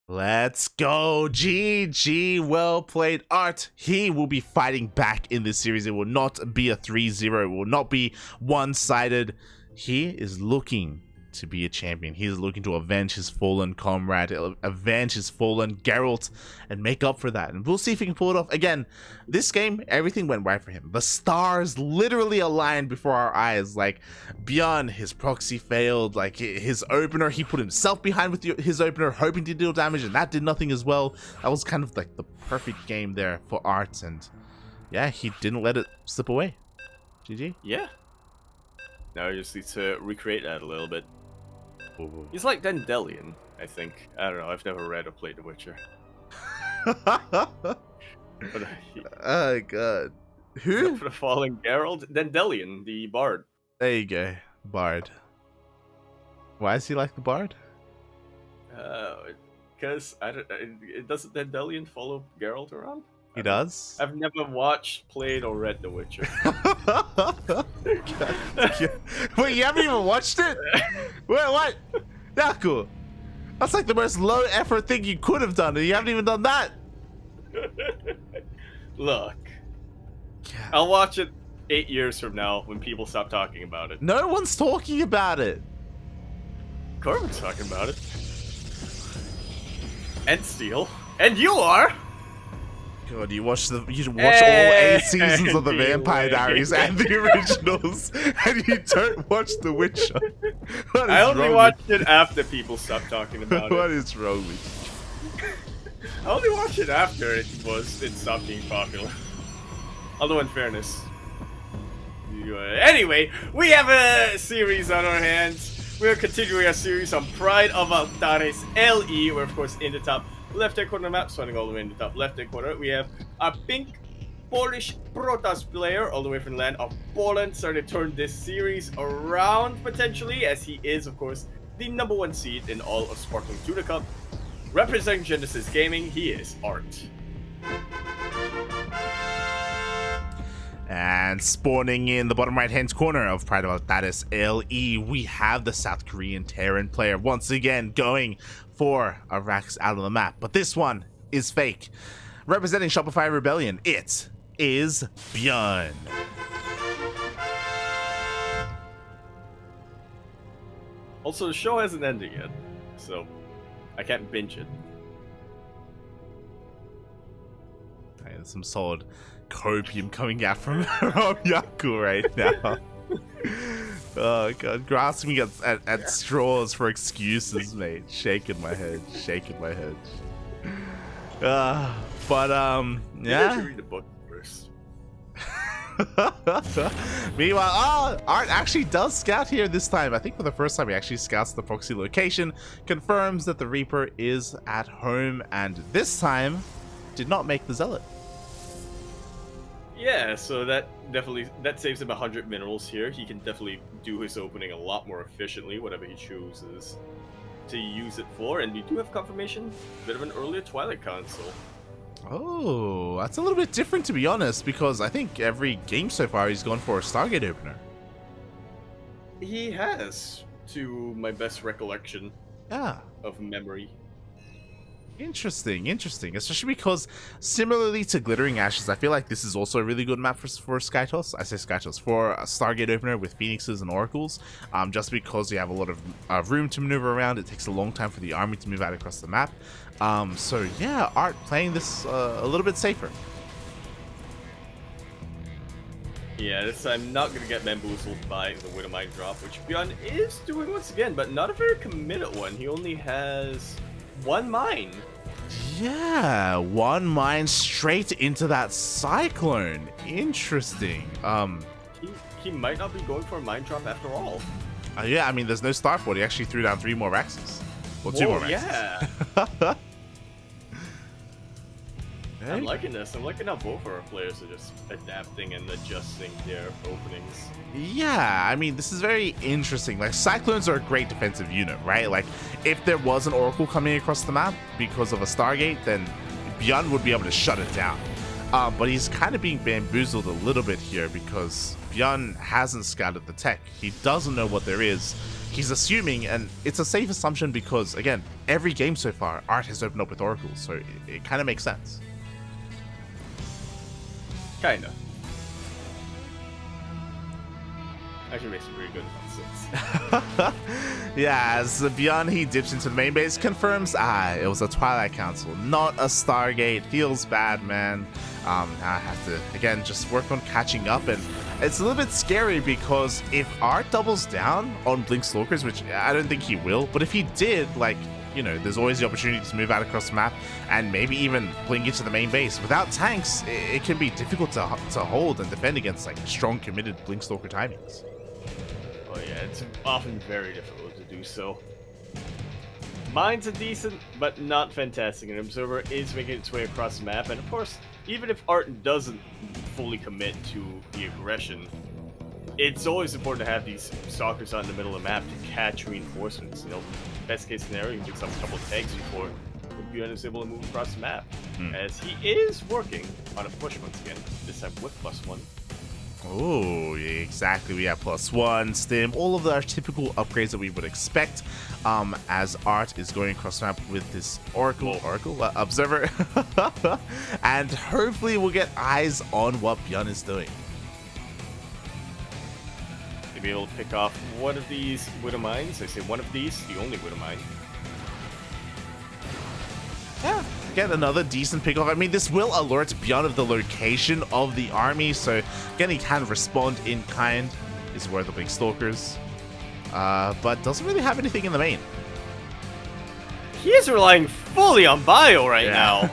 Let's go. GG. Well played, ArT. He will be fighting back in this series. It will not be a 3-0. It will not be one-sided. He is looking to be a champion. He is looking to avenge his fallen comrade, avenge his fallen Geralt, and make up for that. And we'll see if he can pull it off. Again, this game, everything went right for him. The stars literally aligned before our eyes. Like, ByuN, his proxy failed. Like, his opener, he put himself behind with his opener, hoping to deal damage, and that did nothing as well. That was kind of like the perfect game there for ArT, and yeah, he didn't let it slip away. GG. Yeah. Now he just needs to recreate that a little bit. He's like Dandelion, I think. I don't know. I've never read or played The Witcher. Oh god. Who? For the fallen Geralt? Dandelion, the bard. There you go. Bard. Why is he like the bard? Because it doesn't Dandelion follow Geralt around? He does? I've never watched, played, or read The Witcher. Wait, you haven't even watched it? Wait, what? Yaku, that's like the most low effort thing you could have done, and you haven't even done that. Look, God. I'll watch it 8 years from now when people stop talking about it. No one's talking about it. Corbin's talking about it. And Steel. And you are! God, you watch all 8 seasons of the Vampire Diaries and the originals, and you don't watch The Witcher. I only watched it after people stopped talking about it. What is wrong with you? I only watched it after it stopped being popular. Although, in fairness. Anyway, we have a series on our hands. We're continuing our series on Pride of Altares LE. We're, of course, in the top left-hand corner of the map, starting all the way in the top left-hand corner. We have our pink Polish Protoss player, all the way from the land of Poland, starting to turn this series around potentially, as he is, of course, the #1 seed in all of Sparkling Tuna Cup. Representing Genesis Gaming, he is ArT. And spawning in the bottom right-hand corner of Pride of Altaris LE, we have the South Korean Terran player once again going for a Rax out of the map. But this one is fake. Representing Shopify Rebellion, it is ByuN. Also, the show hasn't ended yet, so I can't binge it. There's some solid copium coming out from Yaku right now. Oh god, grasping at straws for excuses, mate. Shaking my head. But yeah. Read the book first. Meanwhile, ArT actually does scout here this time. I think for the first time he actually scouts the proxy location, confirms that the Reaper is at home, and this time did not make the Zealot. Yeah, so that saves him 100 minerals here. He can definitely do his opening a lot more efficiently, whatever he chooses to use it for. And we do have confirmation, a bit of an earlier Twilight console. Oh, that's a little bit different, to be honest, because I think every game so far he's gone for a Stargate opener. He has, to my best recollection of memory. Interesting, especially because similarly to Glittering Ashes, I feel like this is also a really good map for Skytos. I say Skytos, for a Stargate opener with Phoenixes and Oracles, just because you have a lot of room to maneuver around. It takes a long time for the army to move out across the map. So yeah, ArT playing this a little bit safer. Yeah, this time not going to get bamboozled by the Widowmine drop, which ByuN is doing once again, but not a very committed one. He only has one mine. Yeah, one mine straight into that Cyclone. Interesting. He might not be going for a mine drop after all. Yeah, I mean, there's no starport. He actually threw down 3 more Raxes. Well, 2 more Raxes. Yeah. Hey. I'm liking this. I'm liking how both of our players are just adapting and adjusting their openings. Yeah, I mean, this is very interesting. Like, Cyclones are a great defensive unit, right? Like, if there was an Oracle coming across the map because of a Stargate, then ByuN would be able to shut it down. But he's kind of being bamboozled a little bit here because ByuN hasn't scouted the tech. He doesn't know what there is. He's assuming, and it's a safe assumption because, again, every game so far, ArT has opened up with Oracles, so it kind of makes sense. Kinda. Actually makes some pretty good sense. Yeah, as ByuN, he dips into the main base, confirms, it was a Twilight Council, not a Stargate. Feels bad, man. I have to, again, just work on catching up, and it's a little bit scary because if ArT doubles down on Blink Stalkers, which I don't think he will, but if he did, like, you know, there's always the opportunity to move out across the map and maybe even blink into the main base. Without tanks, it can be difficult to hold and defend against, like, strong, committed Blink Stalker timings. Oh yeah, it's often very difficult to do so. Mines are decent, but not fantastic. An Observer is making its way across the map, and of course, even if ArT doesn't fully commit to the aggression, it's always important to have these stalkers out in the middle of the map to catch reinforcements. You know, best case scenario, you picks up a couple of tanks before ByuN is able to move across the map. As he is working on a push once again, this time with +1. Oh, yeah, exactly. We have +1, stim, all of our typical upgrades that we would expect as ArT is going across the map with this Oracle Observer. And hopefully we'll get eyes on what ByuN is doing. Be able to pick off one of these Widow Mines. I say one of these, the only Widow Mine. Yeah, again, another decent pick off. I mean, this will alert ByuN of the location of the army, so again, he can respond in kind. Is worth the Blink Stalkers, but doesn't really have anything in the main. He is relying fully on Bio right now.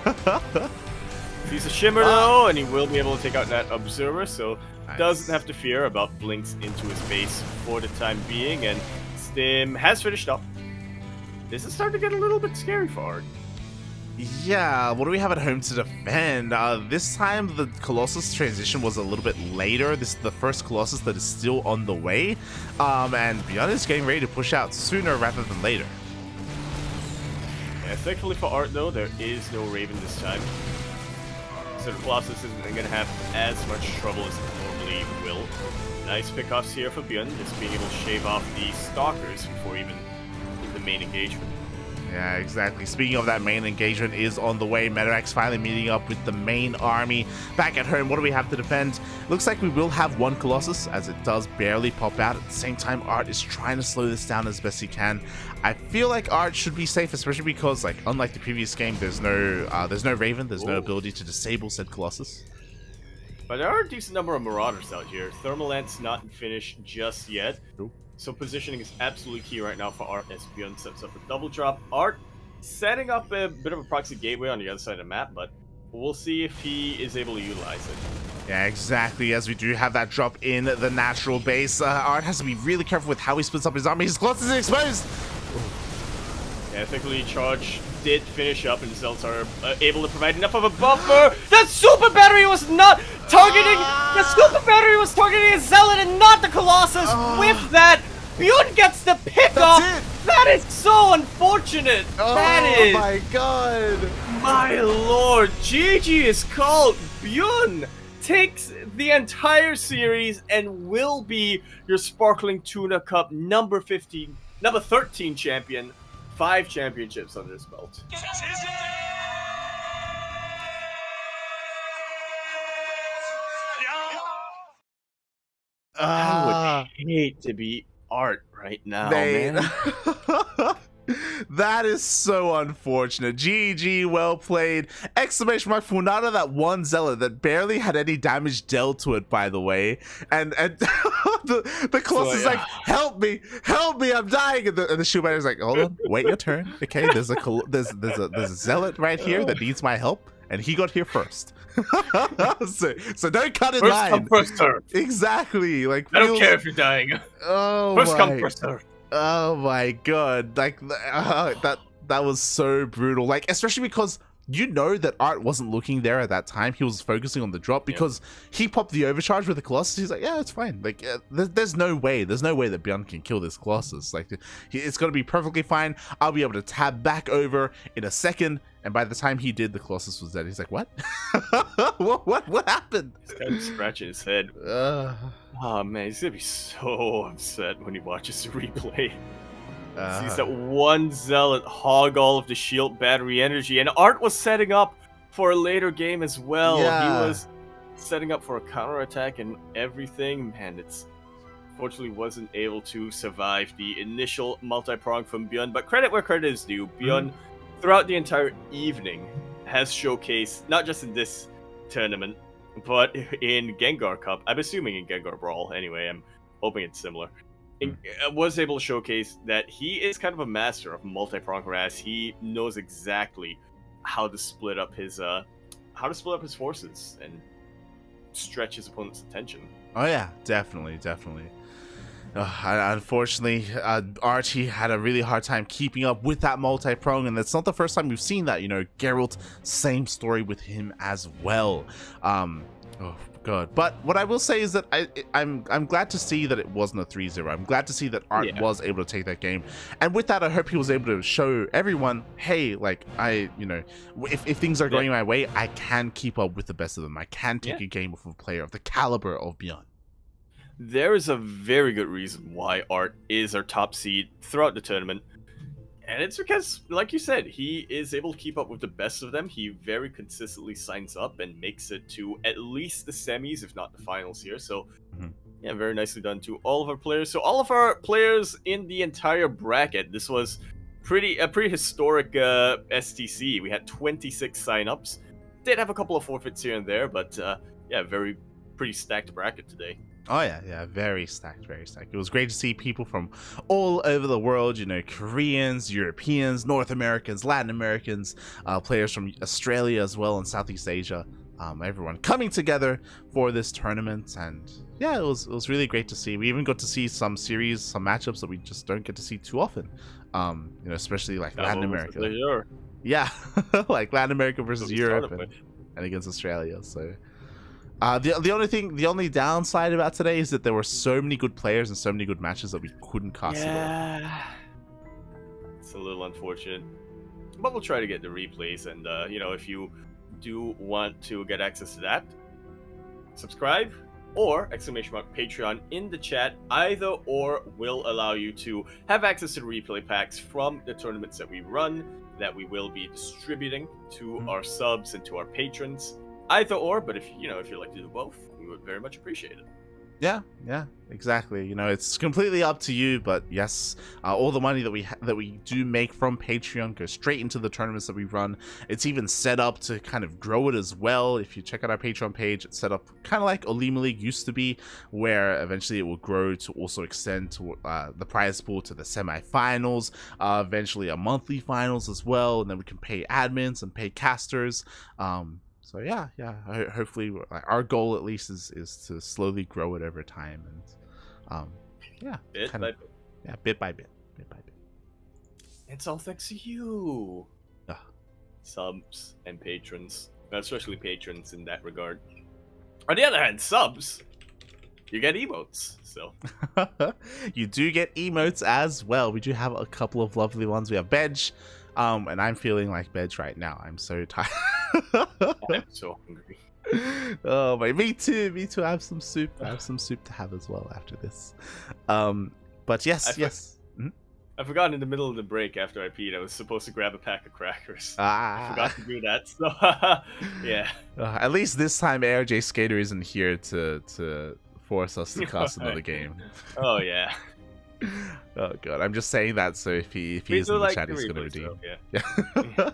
He's a Shimmer though, and he will be able to take out that Observer, so doesn't have to fear about blinks into his base for the time being, and Stim has finished up. This is starting to get a little bit scary for ArT. Yeah, what do we have at home to defend? This time the Colossus transition was a little bit later. This is the first Colossus that is still on the way. And ByuN is getting ready to push out sooner rather than later. Yeah, thankfully for ArT though, there is no Raven this time. So the Colossus isn't going to have as much trouble as it normally will. Nice pickoffs here for ByuN, just being able to shave off the Stalkers before even the main engagement. Yeah, exactly. Speaking of that, main engagement is on the way. Metarex finally meeting up with the main army. Back at home, what do we have to defend? Looks like we will have one Colossus, as it does barely pop out. At the same time, ArT is trying to slow this down as best he can. I feel like ArT should be safe, especially because, like, unlike the previous game, there's no Raven, there's no ability to disable said Colossus. But there are a decent number of Marauders out here. Thermalant's not finished just yet. Cool. So positioning is absolutely key right now for ArT as ByuN sets up a double drop. ArT setting up a bit of a proxy gateway on the other side of the map, but we'll see if he is able to utilize it. Yeah, exactly, as we do have that drop in the natural base. ArT has to be really careful with how he splits up his army. His Colossus is exposed! Yeah, thankfully Charge did finish up and the Zealots are able to provide enough of a buffer. That super battery was not targeting! The super battery was targeting a Zealot and not the Colossus! With that, ByuN gets the pick off! That is so unfortunate! That is... Oh my god! My lord, GG is called. ByuN takes the entire series and will be your Sparkling Tuna Cup number 13 champion. 5 championships under his belt. I would hate to be ArT right now, man. That is so unfortunate. GG, well played. Exclamation mark for not that one Zealot that barely had any damage dealt to it, by the way. And the Colossus is like, help me, I'm dying. And the Shoemaker's like, hold on, wait your turn. Okay, there's a Zealot right here that needs my help, and he got here first. so don't cut in line. First come, first serve. Exactly. Like, I don't care if you're dying. Oh, first come, first serve. Oh my god, like that was so brutal. Like, especially because you know that ArT wasn't looking there at that time. He was focusing on the drop because he popped the overcharge with the Colossus. He's like, yeah, it's fine. Like, there's no way that ByuN can kill this Colossus. Like, it's gonna be perfectly fine. I'll be able to tab back over in a second. And by the time he did, the Colossus was dead. He's like, what? what happened? He's kind of scratching his head. Oh man, he's gonna be so upset when he watches the replay. Sees that one Zealot hog all of the shield battery energy, and ArT was setting up for a later game as well. Yeah. He was setting up for a counterattack and everything. Man, unfortunately wasn't able to survive the initial multi-prong from ByuN, but credit where credit is due. ByuN, throughout the entire evening, has showcased, not just in this tournament, but in Gengar Cup. I'm assuming in Gengar Brawl anyway. I'm hoping it's similar. Was able to showcase that he is kind of a master of multi-prong harass. He knows exactly how to split up his forces and stretch his opponent's attention. Oh yeah, definitely. Unfortunately, ArT had a really hard time keeping up with that multi-prong, and that's not the first time we've seen that. You know, Geralt, same story with him as well. Oh god. But what I will say is that I'm glad to see that it wasn't a 3-0. I'm glad to see that ArT was able to take that game. And with that, I hope he was able to show everyone, hey, like, if things are going my way, I can keep up with the best of them. I can take a game with a player of the caliber of ByuN. There is a very good reason why ArT is our top seed throughout the tournament. And it's because, like you said, he is able to keep up with the best of them. He very consistently signs up and makes it to at least the semis, if not the finals here. So, yeah, very nicely done to all of our players. So all of our players in the entire bracket, this was a pretty historic STC. We had 26 signups. Did have a couple of forfeits here and there, but yeah, pretty stacked bracket today. Oh yeah, very stacked. It was great to see people from all over the world, you know, Koreans, Europeans, North Americans, Latin Americans, players from Australia as well, and Southeast Asia, everyone coming together for this tournament. And yeah, it was really great to see. We even got to see some matchups that we just don't get to see too often, you know, especially like Latin America. Yeah, like Latin America So versus we Europe started with. and against Australia. So the only downside about today is that there were so many good players and so many good matches that we couldn't cast it all. Yeah, it's a little unfortunate, but we'll try to get the replays. And if you do want to get access to that, subscribe or exclamation mark Patreon in the chat. Either or will allow you to have access to the replay packs from the tournaments that we run, that we will be distributing to our subs and to our patrons. Either or, but if you'd like to do both, we would very much appreciate it. Yeah, exactly. You know, it's completely up to you, but yes, all the money that we do make from Patreon goes straight into the tournaments that we run. It's even set up to kind of grow it as well. If you check out our Patreon page, it's set up kind of like Olima League used to be, where eventually it will grow to also extend to the prize pool to the semifinals, eventually a monthly finals as well, and then we can pay admins and pay casters. So yeah. Hopefully, our goal at least is to slowly grow it over time, and Bit by bit. Yeah, bit by bit. It's all thanks to you, Ah. subs and patrons, especially patrons in that regard. On the other hand, subs, you get emotes. So You do get emotes as well. We do have a couple of lovely ones. We have Bedge, and I'm feeling like Bedge right now. I'm so tired. I'm so hungry. Oh my, me too. I have some soup. To have as well after this. But yes. Mhm. I forgot in the middle of the break after I peed, I was supposed to grab a pack of crackers. Ah. I forgot to do that. So yeah. At least this time, ARJ Skater isn't here to force us to cast another game. Oh yeah. Oh god, I'm just saying that so if he We is do in the like chat, the he's gonna replays, redeem. though, Yeah.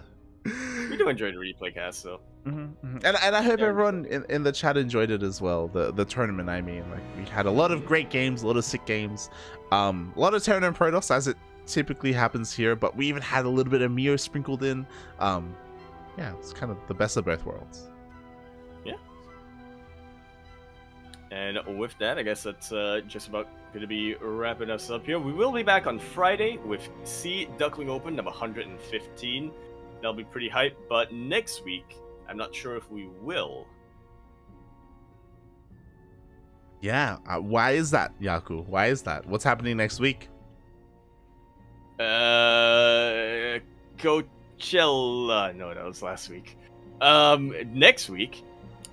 We do enjoy the replay cast, so. And I hope Yeah. everyone in the chat enjoyed it as well. The tournament, I mean, like we had a lot of great games, a lot of sick games, a lot of tournament Protoss as it typically happens here, but we even had a little bit of Mio sprinkled in. Yeah, it's kind of the best of both worlds. Yeah. And with that, I guess that's just about going to be wrapping us up here. We will be back on Friday with C Duckling Open number 115. That'll be pretty hype, but next week, I'm not sure if we will. Yeah, why is that, Yaku? Why is that? What's happening next week? Coachella. No, that was last week. Next week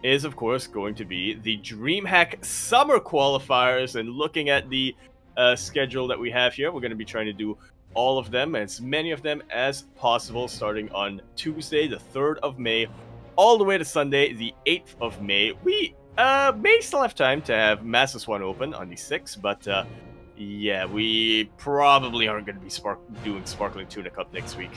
is, of course, going to be the DreamHack Summer Qualifiers, and looking at the schedule that we have here, we're going to be trying to do all of them, as many of them as possible, starting on Tuesday, the 3rd of May, all the way to Sunday, the 8th of May. We may still have time to have Masters 1 open on the 6th, but yeah, we probably aren't going to be doing Sparkling Tuna Cup next week.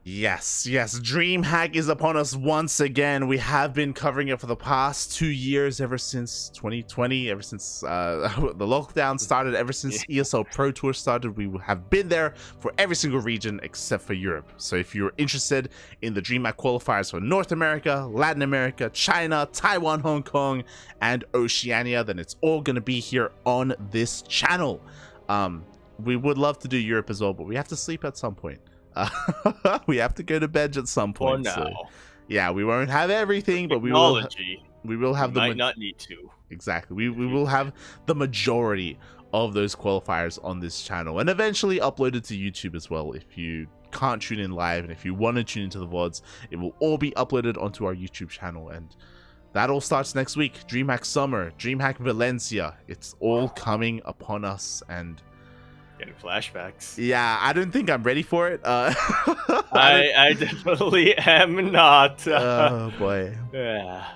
Yes, DreamHack is upon us once again. We have been covering it for the past 2 years, ever since 2020, ever since the lockdown started, ever since ESL Pro Tour started. We have been there for every single region except for Europe. So if you're interested in the DreamHack qualifiers for North America, Latin America, China, Taiwan, Hong Kong, and Oceania, then it's all going to be here on this channel. We would love to do Europe as well, but we have to sleep at some point. We have to go to bed at some point. For now. So, yeah, we won't have everything, but we will have the might not need to. Exactly. We will have the majority of those qualifiers on this channel, and eventually uploaded to YouTube as well. If you can't tune in live, and if you want to tune into the VODs, it will all be uploaded onto our YouTube channel, and that all starts next week. DreamHack Summer, DreamHack Valencia. It's all coming upon us, and getting flashbacks. Yeah, I don't think I'm ready for it. I definitely am not. Oh boy. Yeah.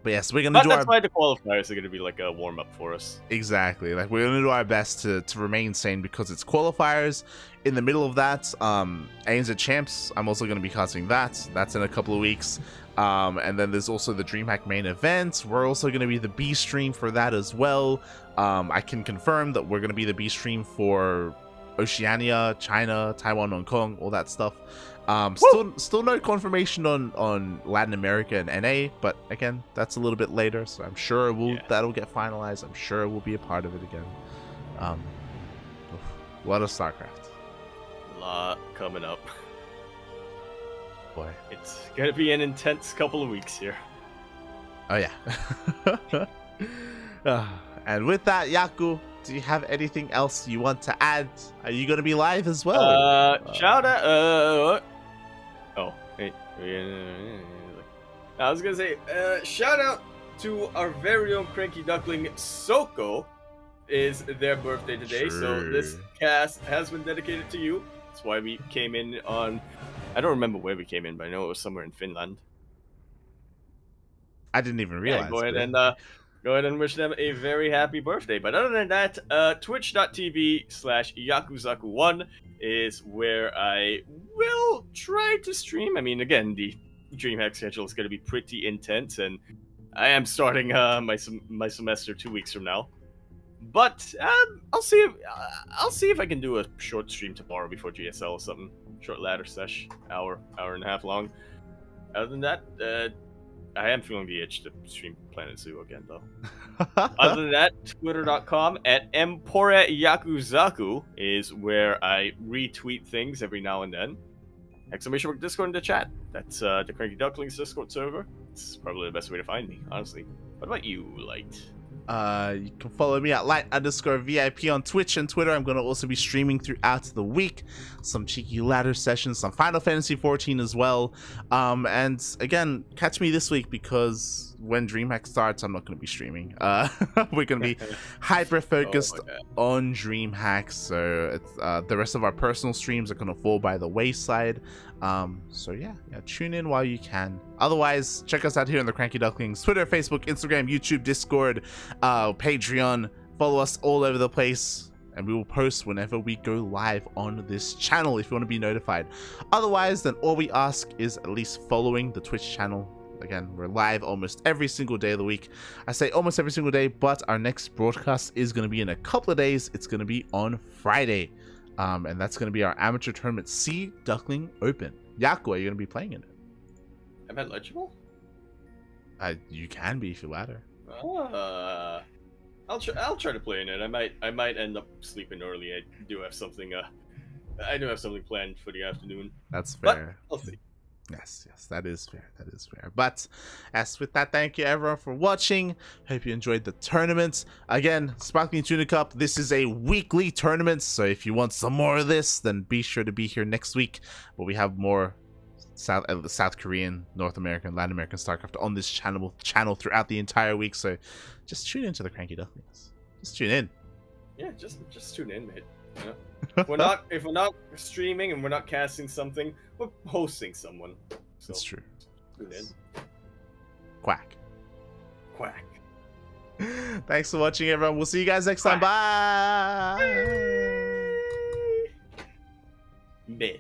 But yes, we're gonna do that's why the qualifiers are gonna be like a warm up for us. Exactly. Like we're gonna do our best to remain sane, because it's qualifiers. In the middle of that, ANZ Champs, I'm also gonna be casting that. That's in a couple of weeks. And then there's also the DreamHack main event. We're also going to be the B stream for that as well. I can confirm that we're going to be the B stream for Oceania, China, Taiwan, Hong Kong, all that stuff. Still no confirmation on Latin America and NA, but again, that's a little bit later, so I'm sure that'll get finalized. I'm sure we'll be a part of it again. A lot of StarCraft. A lot coming up. boy. It's gonna be an intense couple of weeks here. Oh yeah. And with that, Yaku, do you have anything else you want to add? Are you gonna be live as well? Shout out. Oh, hey. I was gonna say, shout out to our very own Cranky Duckling, Soko. Is their birthday today, so this cast has been dedicated to you. That's why we came in on. I don't remember where we came in, but I know it was somewhere in Finland. I didn't even realize. Yeah, go ahead and wish them a very happy birthday. But other than that, twitch.tv/Yakuzaku1 is where I will try to stream. I mean, again, the DreamHack schedule is going to be pretty intense, and I am starting my semester 2 weeks from now. But I'll see if I can do a short stream tomorrow before GSL or something. Short ladder sesh, hour and a half long. Other than that, I am feeling the itch to stream Planet Zoo again, though. Other than that, twitter.com @Yakuzaku is where I retweet things every now and then. Exclamation mark Discord in the chat. That's the Cranky Ducklings Discord server. It's probably the best way to find me, honestly. What about you, Light? You can follow me at light_VIP on Twitch and Twitter. I'm going to also be streaming throughout the week. Some cheeky ladder sessions, some Final Fantasy 14 as well. And again, catch me this week because when DreamHack starts, I'm not going to be streaming. We're going to be hyper-focused on DreamHack. So it's, the rest of our personal streams are going to fall by the wayside. So yeah, tune in while you can. Otherwise, check us out here on the Cranky Ducklings Twitter, Facebook, Instagram, YouTube, Discord, Patreon. Follow us all over the place, and we will post whenever we go live on this channel if you want to be notified. Otherwise, then all we ask is at least following the Twitch channel. Again, we're live almost every single day of the week. I say almost every single day, but our next broadcast is going to be in a couple of days. It's going to be on Friday. And that's going to be our amateur tournament Sea Duckling Open. Yaku, are you going to be playing in it? Am I eligible? You can be if you ladder. I'll try to play in it. I might end up sleeping early. I do have something planned for the afternoon. That's fair. But I'll see. Yes, that is fair. But as with that, thank you everyone for watching. Hope you enjoyed the tournament. Again, Sparkling Tuna Cup, this is a weekly tournament, so if you want some more of this, then be sure to be here next week, where we have more South Korean, North American, Latin American StarCraft on this channel throughout the entire week. So just tune into the Cranky Ducklings. Just tune in. Yeah, just tune in, mate. Yeah. If we're not streaming and we're not casting something, we're hosting someone. So, that's true. Tune in. Quack. Thanks for watching, everyone. We'll see you guys next time. Bye. Bell.